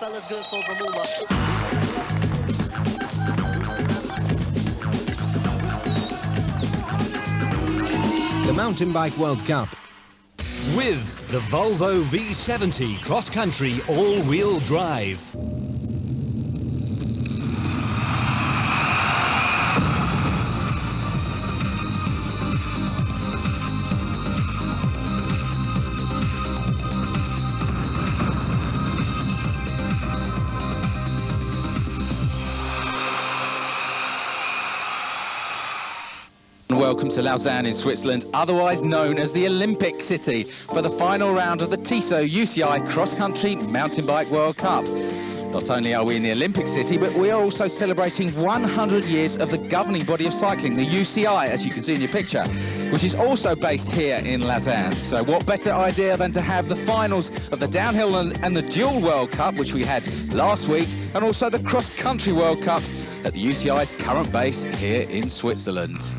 fella's good for the moolah. The Mountain Bike World Cup. With the Volvo V70 cross-country all-wheel drive. Welcome to Lausanne in Switzerland, otherwise known as the Olympic City, for the final round of the Tissot-UCI Cross-Country Mountain Bike World Cup. Not only are we in the Olympic City, but we are also celebrating 100 years of the governing body of cycling, the UCI, as you can see in your picture, which is also based here in Lausanne. So what better idea than to have the finals of the Downhill and the Dual World Cup, which we had last week, and also the Cross-Country World Cup at the UCI's current base here in Switzerland.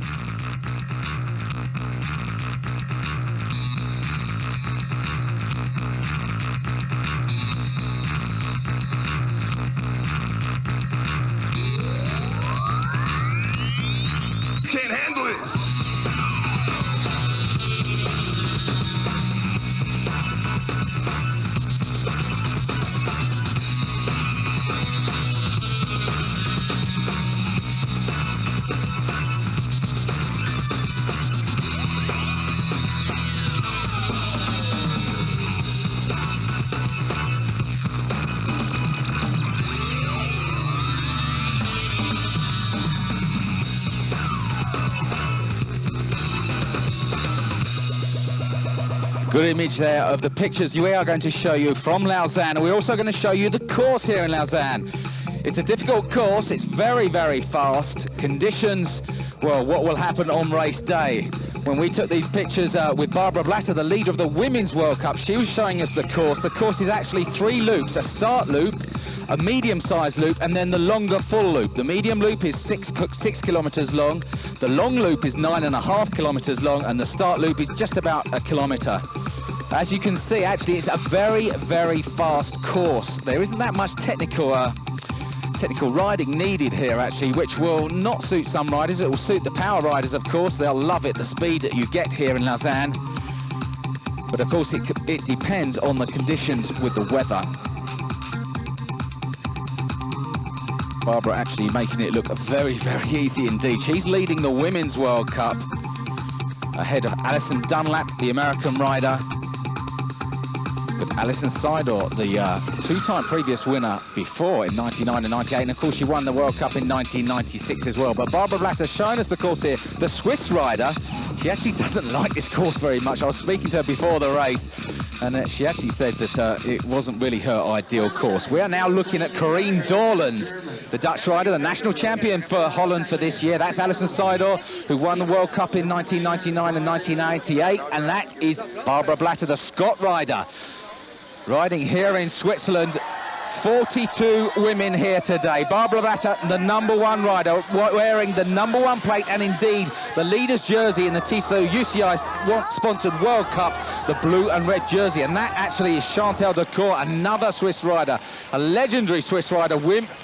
Can't handle it. Good image there of the pictures we are going to show you from Lausanne, and we're also going to show you the course here in Lausanne. It's a difficult course, it's very, very fast. Conditions, well, what will happen on race day? When we took these pictures with Barbara Blatter, the leader of the Women's World Cup, she was showing us the course. The course is actually 3 loops, a start loop, a medium-sized loop, and then the longer full loop. The medium loop is 6 kilometres long, the long loop is 9.5 kilometres long, and the start loop is just about 1 kilometre. As you can see, actually, it's a very, very fast course. There isn't that much technical riding needed here, actually, which will not suit some riders. It will suit the power riders, of course. They'll love it, the speed that you get here in Lausanne. But, of course, it depends on the conditions with the weather. Barbara actually making it look very, very easy indeed. She's leading the Women's World Cup ahead of Alison Dunlap, the American rider, with Alison Seidel, the two-time previous winner before in 99 and 98, and of course she won the World Cup in 1996 as well. But Barbara Blatter showing us the course here. The Swiss rider, she actually doesn't like this course very much. I was speaking to her before the race, and she actually said that it wasn't really her ideal course. We are now looking at Corine Dorland, the Dutch rider, the national champion for Holland for this year. That's Alison Seidel, who won the World Cup in 1999 and 1998, and that is Barbara Blatter, the Scot rider, riding here in Switzerland. 42 women here today. Barbara Blatter, the #1 rider, wearing the #1 plate and indeed the leader's jersey in the Tissot-UCI sponsored World Cup, the blue and red jersey. And that actually is Chantal Decour, another Swiss rider, a legendary Swiss rider,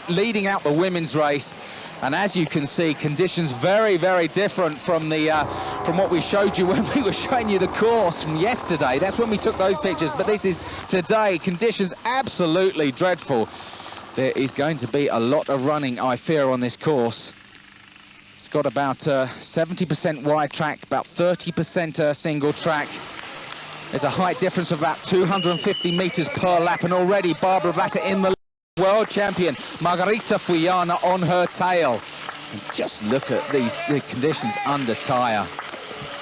leading out the women's race. And as you can see, conditions very, very different from what we showed you when we were showing you the course from yesterday. That's when we took those pictures, but this is today. Conditions absolutely dreadful. There is going to be a lot of running, I fear, on this course. It's got about 70% wide track, about 30% single track. There's a height difference of about 250 metres per lap, and already Barbara Blatter in the world champion Meirhaeghe Fullana on her tail. And just look at the conditions under tyre.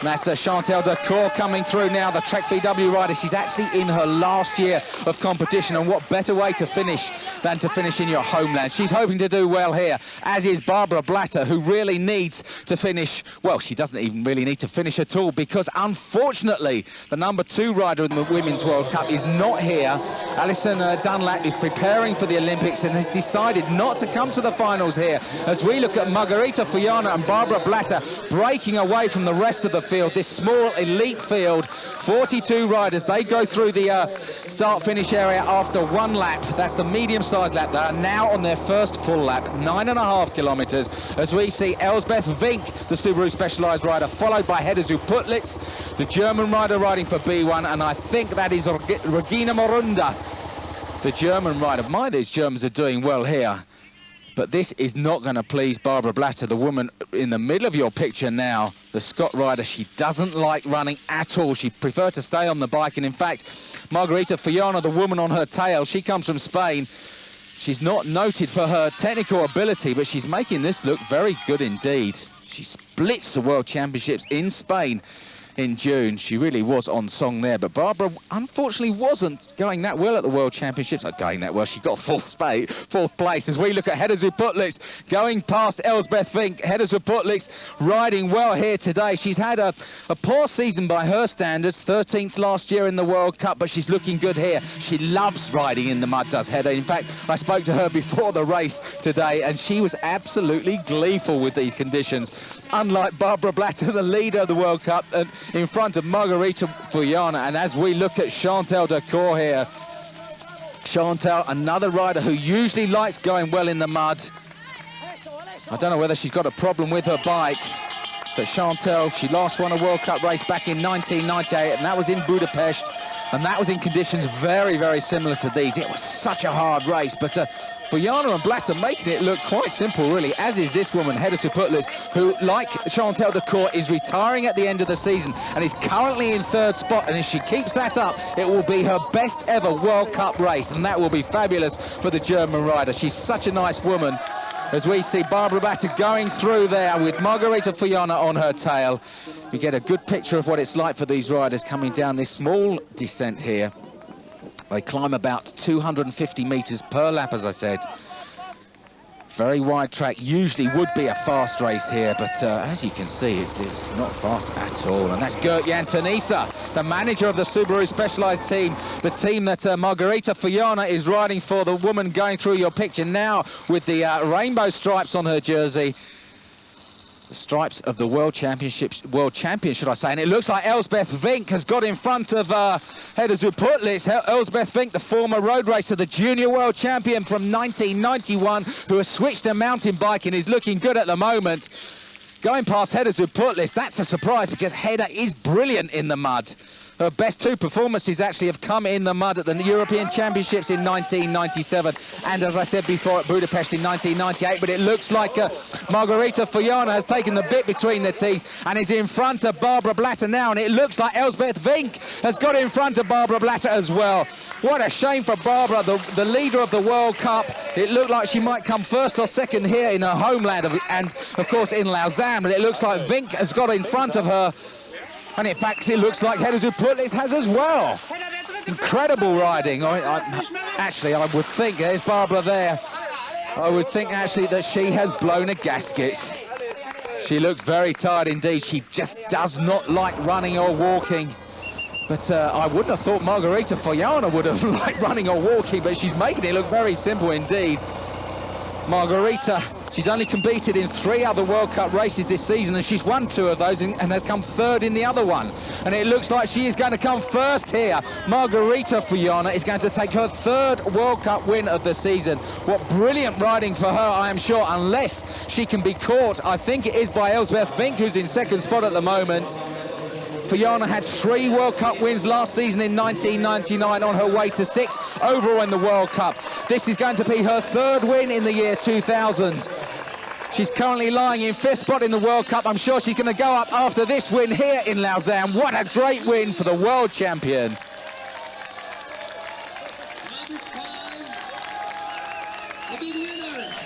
That's Chantal Decour coming through now, the Trek VW rider. She's actually in her last year of competition, and what better way to finish than to finish in your homeland. She's hoping to do well here, as is Barbara Blatter, who really needs to finish. Well, she doesn't even really need to finish at all, because unfortunately the #2 rider in the Women's World Cup is not here. Alison Dunlap is preparing for the Olympics and has decided not to come to the finals here, as we look at Meirhaeghe Fullana and Barbara Blatter breaking away from the rest of of the field, this small elite field, 42 riders. They go through the start-finish area after one lap. That's the medium-sized lap. They are now on their first full lap, 9.5 kilometres, as we see Elsbeth Vink, the Subaru Specialized rider, followed by Hedda Zuputlitz, the German rider riding for B1, and I think that is Regina Morunda, the German rider. My, these Germans are doing well here. But this is not going to please Barbara Blatter, the woman in the middle of your picture now, the Scot rider. She doesn't like running at all. She prefers to stay on the bike. And in fact, Margarita Fullana, the woman on her tail, she comes from Spain. She's not noted for her technical ability, but she's making this look very good indeed. She splits the World Championships in Spain in June. She really was on song there, but Barbara unfortunately wasn't going that well at the World Championships. Not going that well, she got fourth place. As we look at Hedda Zuputlitz going past Elsbeth Vink. Hedda Zuputlitz riding well here today. She's had a poor season by her standards, 13th last year in the World Cup, but she's looking good here. She loves riding in the mud, does Hedda. In fact, I spoke to her before the race today, and she was absolutely gleeful with these conditions. Unlike Barbara Blatter, the leader of the World Cup, and in front of Margarita Fullana. And as we look at Chantal Decour here, Chantal, another rider who usually likes going well in the mud. I don't know whether she's got a problem with her bike, but Chantal, she last won a World Cup race back in 1998, and that was in Budapest, and that was in conditions very, very similar to these. It was such a hard race, but Fullana and Blatter making it look quite simple, really, as is this woman, Hedda Zuputlitz, who, like Chantal Decour, is retiring at the end of the season and is currently in third spot. And if she keeps that up, it will be her best ever World Cup race, and that will be fabulous for the German rider. She's such a nice woman. As we see Barbara Blatter going through there with Margarita Fullana on her tail, we get a good picture of what it's like for these riders coming down this small descent here. They climb about 250 metres per lap, as I said. Very wide track, usually would be a fast race here, but as you can see, it's not fast at all. And that's Gert Jantanisa, the manager of the Subaru Specialized team, the team that Margarita Fullana is riding for, the woman going through your picture now with the rainbow stripes on her jersey. The stripes of the world champion, should I say, and it looks like Elsbeth Vink has got in front of Hedda Zuputlitz. Elsbeth Vink, the former road racer, the junior world champion from 1991, who has switched to mountain bike and is looking good at the moment. Going past Hedda Zuputlitz, that's a surprise because Hedda is brilliant in the mud. Her best two performances actually have come in the mud at the European Championships in 1997 and, as I said before, at Budapest in 1998. But it looks like Margarita Fullana has taken the bit between the teeth and is in front of Barbara Blatter now. And it looks like Elsbeth Vink has got in front of Barbara Blatter as well. What a shame for Barbara, the leader of the World Cup. It looked like she might come first or second here in her homeland and, of course, in Lausanne. But it looks like Vink has got in front of her. And in fact, it looks like Hedda Zuputlitz has as well. Incredible riding. Actually, I would think, there's Barbara there. I would think actually that she has blown a gasket. She looks very tired indeed. She just does not like running or walking. But I wouldn't have thought Margarita Fullana would have liked running or walking, but she's making it look very simple indeed. Margarita, she's only competed in 3 other World Cup races this season, and she's won 2 of those and has come third in the other one. And it looks like she is going to come first here. Margarita Fullana is going to take her 3rd World Cup win of the season. What brilliant riding for her, I am sure, unless she can be caught. I think it is by Elsbeth Vink, who's in 2nd spot at the moment. Fullana had 3 World Cup wins last season in 1999 on her way to 6th overall in the World Cup. This is going to be her 3rd win in the year 2000. She's currently lying in 5th spot in the World Cup. I'm sure she's going to go up after this win here in Lausanne. What a great win for the world champion.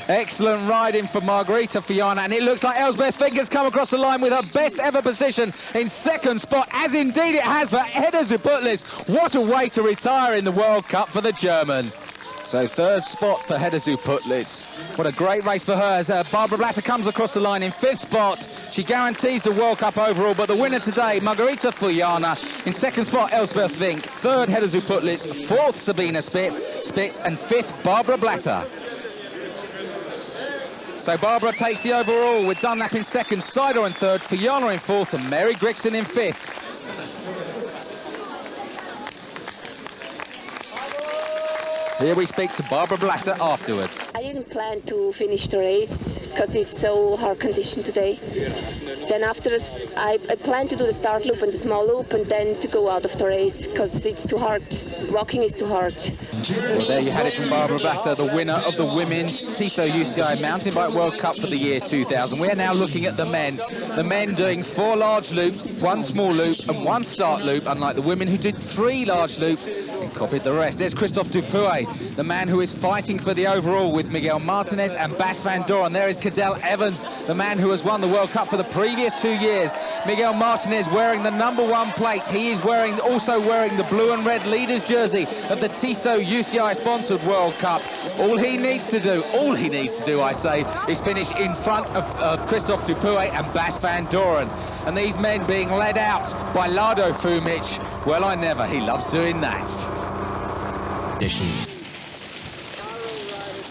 Excellent riding for Margarita Fullana, and it looks like Elsbeth Vink has come across the line with her best ever position in 2nd spot, as indeed it has for Hedda Zuputlitz. What a way to retire in the World Cup for the German. So 3rd spot for Hedda Zuputlitz. What a great race for her as Barbara Blatter comes across the line in 5th spot. She guarantees the World Cup overall, but the winner today, Margarita Fullana. In 2nd spot, Elsbeth Vink. 3rd, Hedda Zuputlitz. 4th, Sabina Spitz, and 5th, Barbara Blatter. So Barbara takes the overall with Dunlap in second, Seidel in third, Fullana in fourth and Meirhaeghe in fifth. Here we speak to Barbara Blatter afterwards. I didn't plan to finish the race because it's so hard condition today. Then after I planned to do the start loop and the small loop and then to go out of the race because it's too hard. Walking is too hard. Well, there you had it from Barbara Blatter, the winner of the Women's Tissot-UCI Mountain Bike World Cup for the year 2000. We're now looking at the men. The men doing 4 large loops, 1 small loop and 1 start loop, unlike the women who did 3 large loops and copied the rest. There's Christophe Dupuy, the man who is fighting for the overall with Miguel Martinez and Bas van Doren. There is Cadel Evans, the man who has won the World Cup for the previous 2 years. Miguel Martinez wearing the #1 plate. He is also wearing the blue and red leaders jersey of the Tissot-UCI sponsored World Cup. All he needs to do, I say, is finish in front of Christophe Dupuy and Bas van Doren. And these men being led out by Lado Fumic. Well, I never. He loves doing that.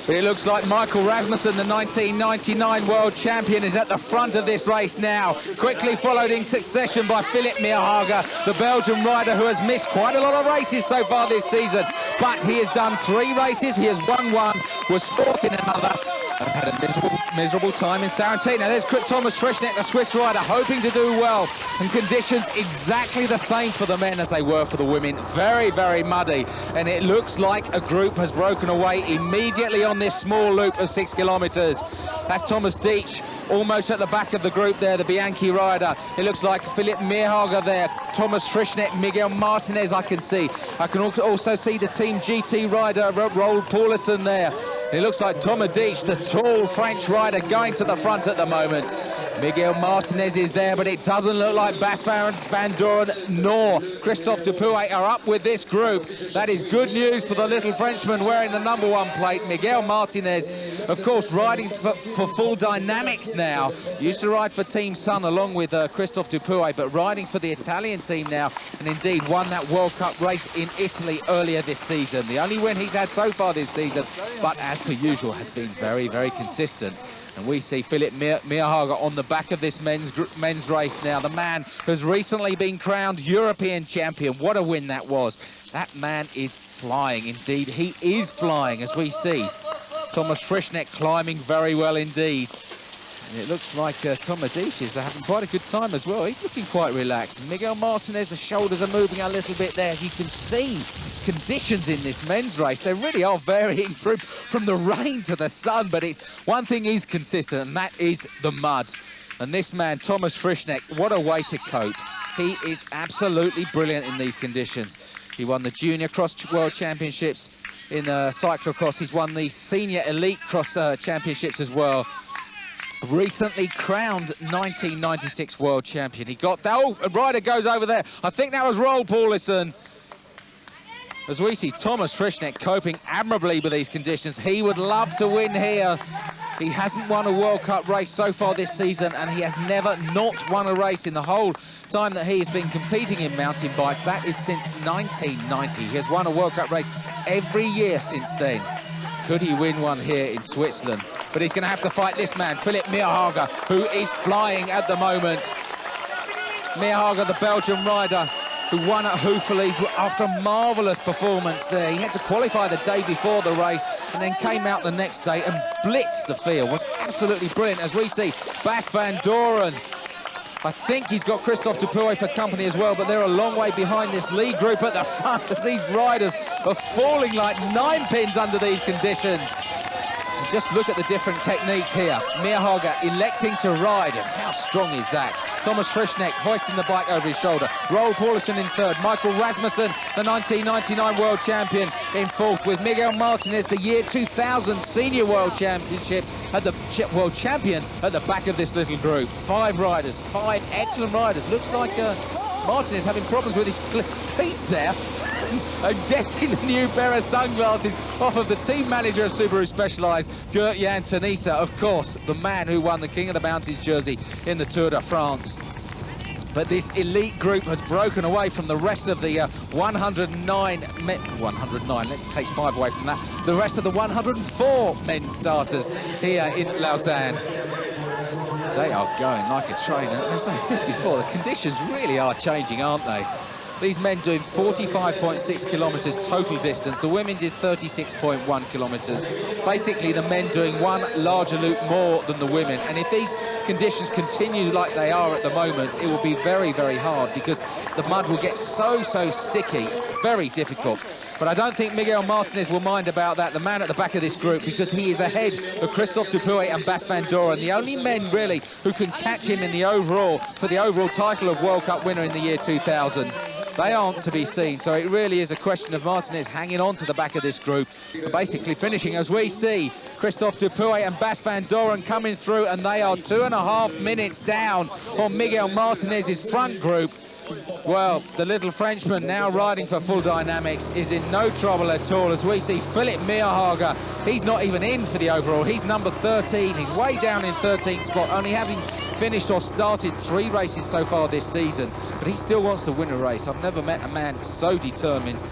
But it looks like Michael Rasmussen, the 1999 world champion, is at the front of this race now. Quickly followed in succession by Philippe Meirhaeghe, the Belgian rider who has missed quite a lot of races so far this season. But he has done 3 races, he has won 1, was 4th in another, and had a miserable time in Sarantino. There's Thomas Frischneck, the Swiss rider, hoping to do well. And conditions exactly the same for the men as they were for the women. Very, very muddy. And it looks like a group has broken away immediately on this small loop of 6 kilometres. That's Thomas Deitch, almost at the back of the group there, the Bianchi rider. It looks like Philippe Meirhaeghe there, Thomas Frischneck, Miguel Martinez I can see. I can also see the Team GT rider, Raoul Paulison there. It looks like Thomas Deitch, the tall French rider, going to the front at the moment. Miguel Martinez is there, but it doesn't look like Bas van Doren nor Christophe Dupuy are up with this group. That is good news for the little Frenchman wearing the #1 plate. Miguel Martinez, of course, riding for Full Dynamics now. Used to ride for Team Sun along with Christophe Dupuy, but riding for the Italian team now, and indeed won that World Cup race in Italy earlier this season. The only win he's had so far this season, but as per usual, has been very, very consistent. And we see Philippe Meirhaeghe on the back of this men's race now. The man who's recently been crowned European champion. What a win that was. That man is flying. Indeed, he is flying, as we see. Thomas Frischneck climbing very well indeed. And it looks like Thomas Deitch is having quite a good time as well. He's looking quite relaxed. Miguel Martinez, the shoulders are moving a little bit there. You can see conditions in this men's race. They really are varying from the rain to the sun, but it's one thing is consistent, and that is the mud. And this man, Thomas Frischneck, what a way to cope. He is absolutely brilliant in these conditions. He won the Junior Cross World Championships in cyclocross. He's won the Senior Elite Cross Championships as well. Recently crowned 1996 world champion. He got that. Oh, a rider goes over there. I think that was Raoul Paulison. As we see Thomas Frischneck coping admirably with these conditions. He would love to win here. He hasn't won a World Cup race so far this season, and he has never not won a race in the whole time that he has been competing in mountain bikes. That is since 1990. He has won a World Cup race every year since then. Could he win one here in Switzerland? But he's going to have to fight this man, Philippe Meirhaeghe, who is flying at the moment. Meirhaeghe, the Belgian rider, who won at Houffalize after a marvellous performance there. He had to qualify the day before the race and then came out the next day and blitzed the field. Was absolutely brilliant, as we see Bas van Doren. I think he's got Christophe Dupuy for company as well, but they're a long way behind this lead group at the front as these riders are falling like 9 pins under these conditions. And just look at the different techniques here. Meirhaeghe electing to ride, and how strong is that? Thomas Frischneck hoisting the bike over his shoulder. Raoul Paulison in third. Michael Rasmussen, the 1999 world champion, in fourth, with Miguel Martinez, the year 2000 senior world championship at the world champion at the back of this little group. 5 riders, 5 excellent riders. Looks like Martinez having problems with his piece there. And getting the new pair of sunglasses off of the team manager of Subaru Specialized, Gert-Jan Tanisa, of course, the man who won the King of the Mountains jersey in the Tour de France. But this elite group has broken away from the rest of the 109, let's take 5 away from that, the rest of the 104 men's starters here in Lausanne. They are going like a train, and as I said before, the conditions really are changing, aren't they? These men doing 45.6 kilometres total distance. The women did 36.1 kilometres. Basically, the men doing one larger loop more than the women. And if these conditions continue like they are at the moment, it will be very, very hard because the mud will get so sticky, very difficult. But I don't think Miguel Martinez will mind about that, the man at the back of this group, because he is ahead of Christophe Dupuy and Bas van Doren, the only men really who can catch him in the overall, for the overall title of World Cup winner in the year 2000. They aren't to be seen, so it really is a question of Martinez hanging on to the back of this group and basically finishing, as we see Christophe Dupuy and Bas van Doren coming through, and they are 2.5 minutes down on Miguel Martinez's front group. Well, the little Frenchman now riding for Full Dynamics is in no trouble at all, as we see Philippe Meirhaeghe. He's not even in for the overall. He's number 13. He's way down in 13th spot, only having finished or started 3 races so far this season. But he still wants to win a race. I've never met a man so determined.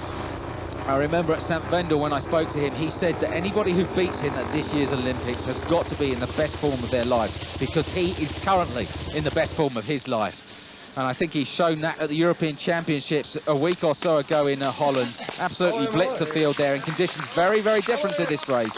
I remember at St. Wendel when I spoke to him, he said that anybody who beats him at this year's Olympics has got to be in the best form of their lives, because he is currently in the best form of his life. And I think he's shown that at the European Championships a week or so ago in Holland. Absolutely blitzed the field there in conditions very, very different to this race.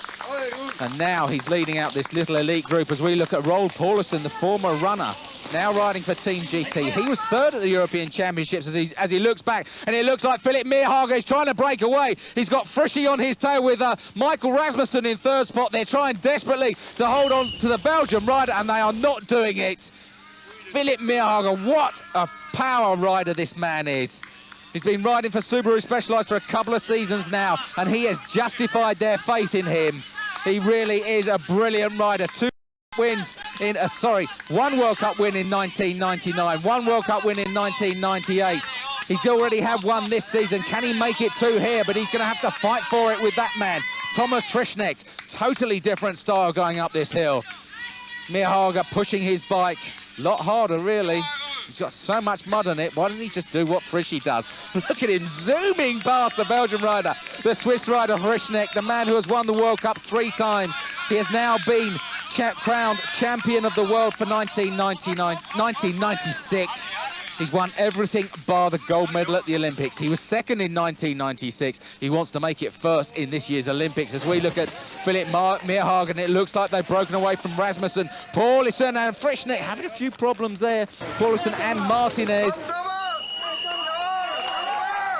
And now he's leading out this little elite group as we look at Roald Paulsen, the former runner, now riding for Team GT. He was 3rd at the European Championships as he looks back, and it looks like Philippe Meirhaeghe is trying to break away. He's got Frischi on his tail with Michael Rasmussen in 3rd spot. They're trying desperately to hold on to the Belgian rider, and they are not doing it. Philippe Meirhaeghe, what a power rider this man is. He's been riding for Subaru Specialized for a couple of seasons now, and he has justified their faith in him. He really is a brilliant rider. 2 wins in, 1 World Cup win in 1999, 1 World Cup win in 1998. He's already had 1 this season. Can he make it 2 here? But he's going to have to fight for it with that man, Thomas Frischknecht. Totally different style going up this hill. Meirhaeghe pushing his bike. A lot harder, really. He's got so much mud on it. Why doesn't he just do what Frischi does? Look at him zooming past the Belgian rider, the Swiss rider Frischknecht, the man who has won the World Cup 3 times. He has now been crowned champion of the world for 1996. He's won everything bar the gold medal at the Olympics. He was 2nd in 1996. He wants to make it 1st in this year's Olympics. As we look at Philippe Meirhaeghe, and it looks like they've broken away from Rasmussen, Paulsen and Frischknecht having a few problems there. Paulsen and Martinez.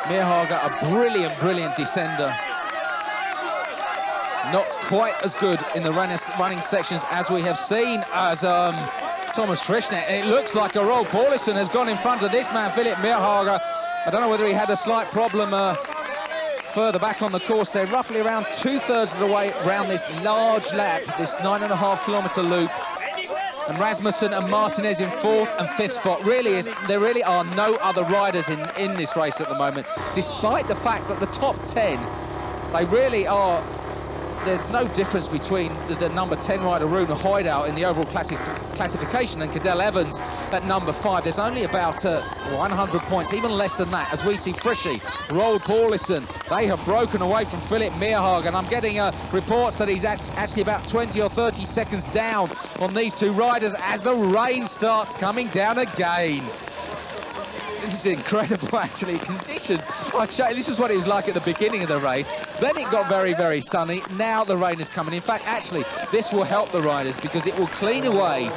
Meirhaeghe, a brilliant descender. Not quite as good in the running sections as we have seen as Thomas Frischknecht. And it looks like a Roald Paulsen has gone in front of this man, Philippe Meirhaeghe. I don't know whether he had a slight problem further back on the course. They're roughly around 2/3 of the way around this large lap, this 9.5 kilometre loop. And Rasmussen and Martinez in 4th and 5th spot. There really are no other riders in this race at the moment, despite the fact that the top 10, they really are. There's no difference between the number 10 rider, Rune Hoydal, in the overall classification, and Cadel Evans at number 5. There's only about 100 points, even less than that, as we see Frischi, Roald Paulsen. They have broken away from Philippe Meirhaeghe, and I'm getting reports that he's actually about 20 or 30 seconds down on these 2 riders as the rain starts coming down again. This is incredible, actually, conditions. This is what it was like at the beginning of the race. Then it got very, very sunny. Now the rain is coming. In fact, actually, this will help the riders because it will clean away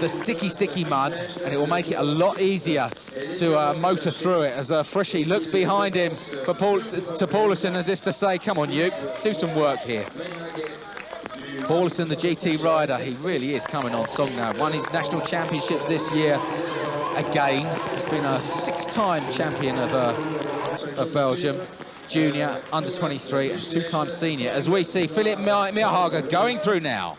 the sticky mud, and it will make it a lot easier to motor through it, as Frischi looks behind him to Paulsen as if to say, come on, you, do some work here. Paulsen, the GT rider, he really is coming on song now. Won his national championships this year. Again, he's been a 6-time champion of Belgium, junior, under 23, and 2-time senior. As we see Philippe Meirhaeghe going through now.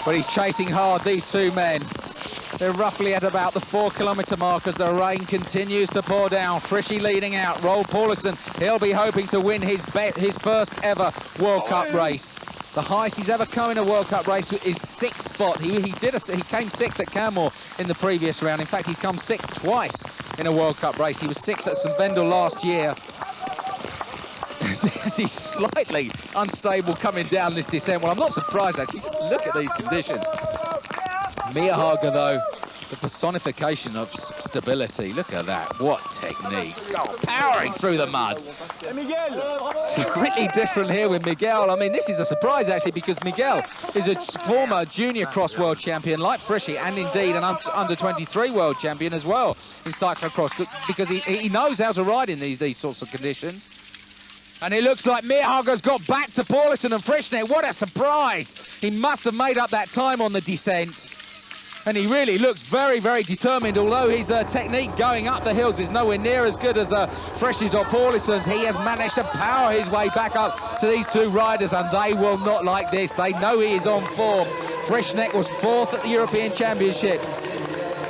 But he's chasing hard, these 2 men. They're roughly at about the 4-kilometre mark as the rain continues to pour down. Frischi leading out. Roel Paulsen, he'll be hoping to win his first ever World Cup race. The highest he's ever come in a World Cup race is 6th spot. He came 6th at Canmore in the previous round. In fact, he's come 6th twice in a World Cup race. He was 6th at St Wendel last year. As he's slightly unstable coming down this descent. Well, I'm not surprised, actually. Just look at these conditions. Meirhaeghe, though, the personification of stability. Look at that. What technique. Oh, powering through the mud. Slightly different here with Miguel. I mean, this is a surprise, actually, because Miguel is a former junior cross world champion like Frischi, and indeed an under-23 world champion as well in cyclocross, because he knows how to ride in these sorts of conditions. And it looks like Meirhaeghe's got back to Paulsen and Frischneck. What a surprise. He must have made up that time on the descent. And he really looks very, very determined. Although his technique going up the hills is nowhere near as good as Frischi's or Paulsen's, he has managed to power his way back up to these two riders, and they will not like this. They know he is on form. Frischneck was 4th at the European Championship.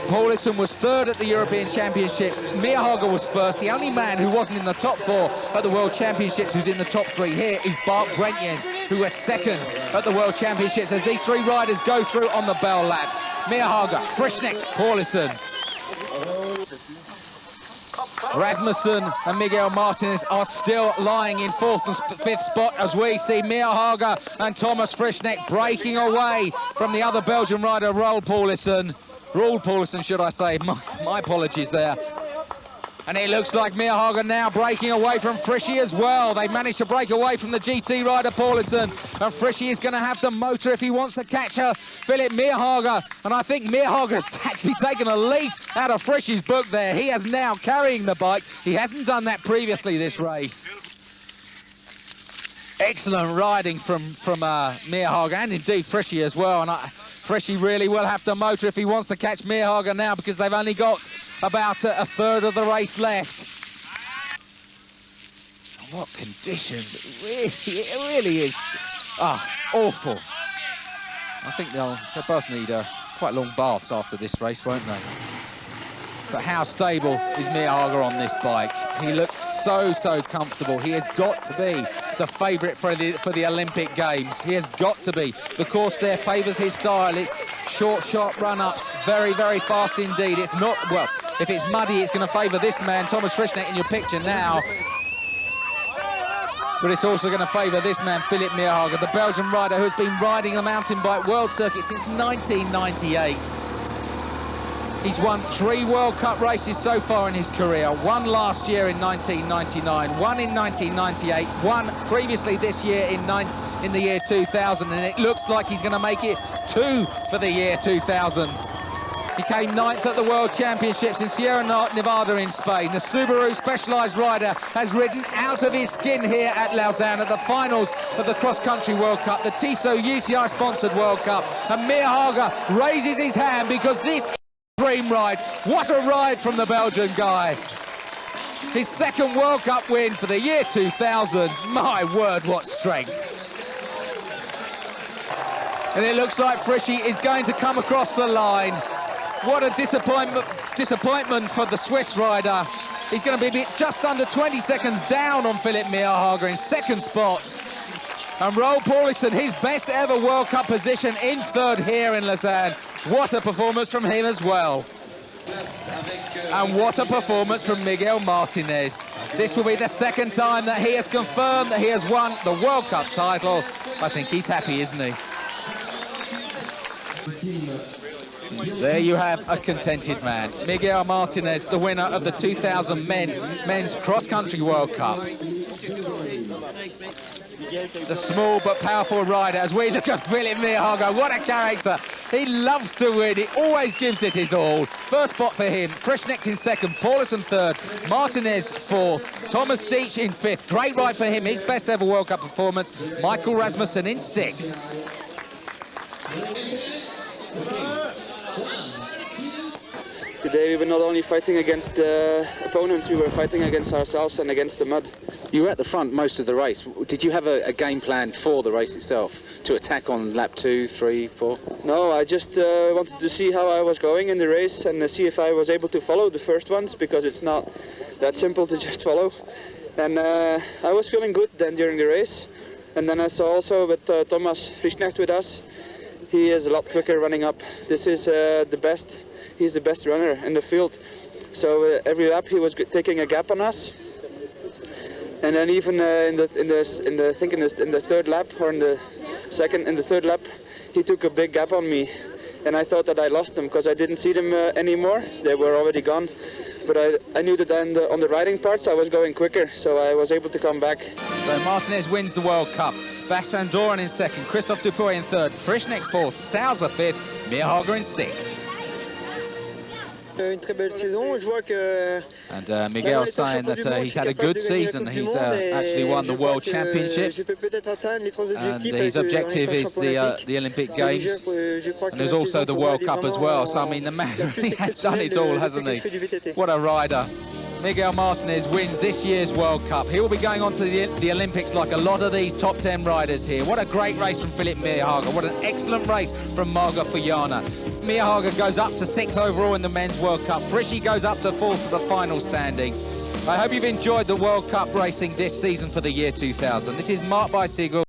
Paulsen was 3rd at the European Championships. Meirhaeghe was 1st. The only man who wasn't in the top 4 at the World Championships who's in the top 3 here is Bart Brentjens, who was 2nd at the World Championships, as these 3 riders go through on the bell lap. Meirhaeghe, Frischneck, Paulsen. Rasmussen and Miguel Martinez are still lying in 4th and 5th spot, as we see Meirhaeghe and Thomas Frischneck breaking away from the other Belgian rider, Roel Paulsen. Roel Paulsen, should I say. My apologies there. And it looks like Meirhaeghe now breaking away from Frischi as well. They managed to break away from the GT rider Paulsen. And Frischi is going to have the motor if he wants to catch her, Philip Meirhaeghe. And I think Meirhaeghe's actually taken a leaf out of Frischi's book there. He is now carrying the bike. He hasn't done that previously this race. Excellent riding from Meirhaeghe, and indeed Frischi as well. And Frischi really will have to motor if he wants to catch Meirhaeghe now, because they've only got about a third of the race left. What conditions. It really is awful. I think they'll both need quite long baths after this race, won't they? But how stable is Meirhaeghe on this bike? He looks so comfortable. He has got to be the favourite for the Olympic Games. He has got to be. The course there favours his style. It's short, sharp run-ups, very, very fast indeed. It's not, well, if it's muddy, it's going to favour this man, Thomas Frischneck, in your picture now. But it's also going to favour this man, Philip Meirhaeghe, the Belgian rider who has been riding the mountain bike world circuit since 1998. He's won 3 World Cup races so far in his career. 1 last year in 1999, 1 in 1998, 1 previously this year in the year 2000, and it looks like he's going to make it 2 for the year 2000. He came 9th at the World Championships in Sierra Nevada in Spain. The Subaru Specialized rider has ridden out of his skin here at Lausanne at the finals of the Cross Country World Cup, the Tissot-UCI sponsored World Cup. And Meirhaeghe raises his hand because this dream ride. What a ride from the Belgian guy. His 2nd World Cup win for the year 2000. My word, what strength. And it looks like Frischi is going to come across the line. What a disappointment for the Swiss rider. He's going to be just under 20 seconds down on Philip Meirhaeghe in 2nd spot. And Roel Paulsen, his best ever World Cup position in 3rd here in Lausanne. What a performance from him as well. And what a performance from Miguel Martinez. This will be the 2nd time that he has confirmed that he has won the World Cup title. I think he's happy, isn't he? There you have a contented man. Miguel Martinez, the winner of the 2000 Men's Cross Country World Cup. The small but powerful rider, as we look at Philip Meirhaeghe. What a character. He loves to win. He always gives it his all. 1st spot for him. Frischneck in 2nd. Paulsen 3rd. Martinez 4th. Thomas Deitch in 5th. Great ride for him. His best ever World Cup performance. Michael Rasmussen in 6th. Today we were not only fighting against the opponents, we were fighting against ourselves and against the mud. You were at the front most of the race. Did you have a game plan for the race itself, to attack on lap 2, 3, 4? No, I just wanted to see how I was going in the race and see if I was able to follow the first ones, because it's not that simple to just follow. And I was feeling good then during the race. And then I saw also with Thomas Frischknecht with us, he is a lot quicker running up. This is the best. He's the best runner in the field. So every lap he was taking a gap on us. And then even in the third lap, or in the third lap, he took a big gap on me. And I thought that I lost them because I didn't see them anymore. They were already gone. But I knew that on the riding parts I was going quicker, so I was able to come back. So Martinez wins the World Cup. Vassan Doran in second, Christophe Dupuy in third, Frischknecht fourth, Sousa fifth, Meirhaeghe in sixth. Une très belle saison. Je vois que and Miguel's saying that he's had a good season. He's actually won the World Championships, and his objective is the Olympic Games, and there's also the World Cup as well. So I mean, the man really has done it all, hasn't he? What a rider. Miguel Martinez wins this year's World Cup. He will be going on to the Olympics like a lot of these top 10 riders here. What a great race from Philippe Meirhaeghe. What an excellent race from Margot Fullana. Meirhaeghe goes up to 6th overall in the Men's World Cup. Frischi goes up to 4th for the final standing. I hope you've enjoyed the World Cup racing this season for the year 2000. This is Mark Bicycle.